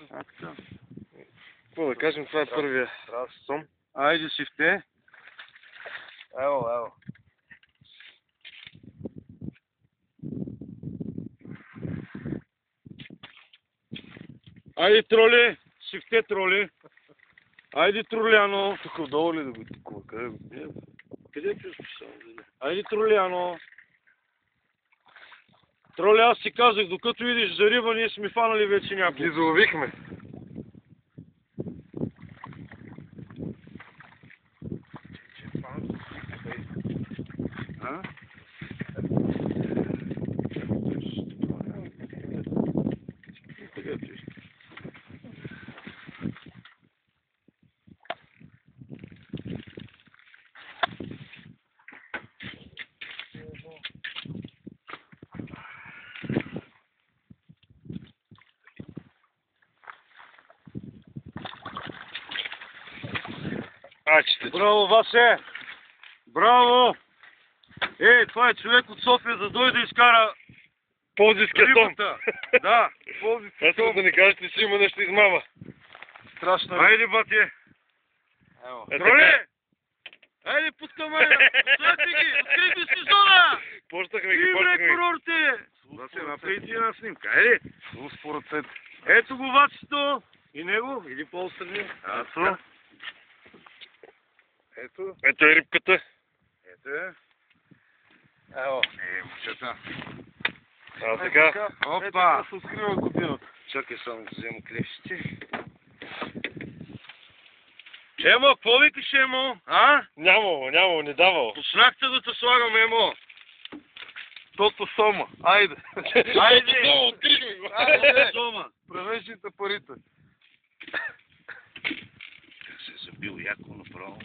Какво да кажем, това е първия сом. Айде, шифте. Ево. Айде, троли. Шифте, троли. Айде, троляно. Тук отдолу ли да го тикува? Къде го? Къде ти спишал? Айде, троляно. Троле, аз си казах, докато идеш за риба, ние сме фанали вече някой. Ги заловихме. А? Браво, Васе! Браво! Това е човек от София, за да дойде да изкара Ползиския том. рибата. Да, ползиския Аз том. да ни кажете, че има нещо измама. Страшно. Айде, бате! Троле! Айде, пускаме! Слети ги! Открийте сезона! Почнахме ги, Ибре, курорте! Васе, направи ти една снимка. Айде! по ръцете. Ето го Вацето! И него, иди по-отстрани. Ето е рибката. Ето е. Ево. Момчета. Така. Опа! Се открива кутината. Чакай само да взема клещите. Емо, какво викаш, Емо? А? Нямало, не давал. Почнахте да те слагам, Емо. Тото сома. Айде. Айде! Открихме го. Айде, Сома. Превежните парите. Се забил яко направо.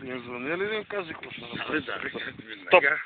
Не звъня ли да им кажа какво ще направи? Да, веднага.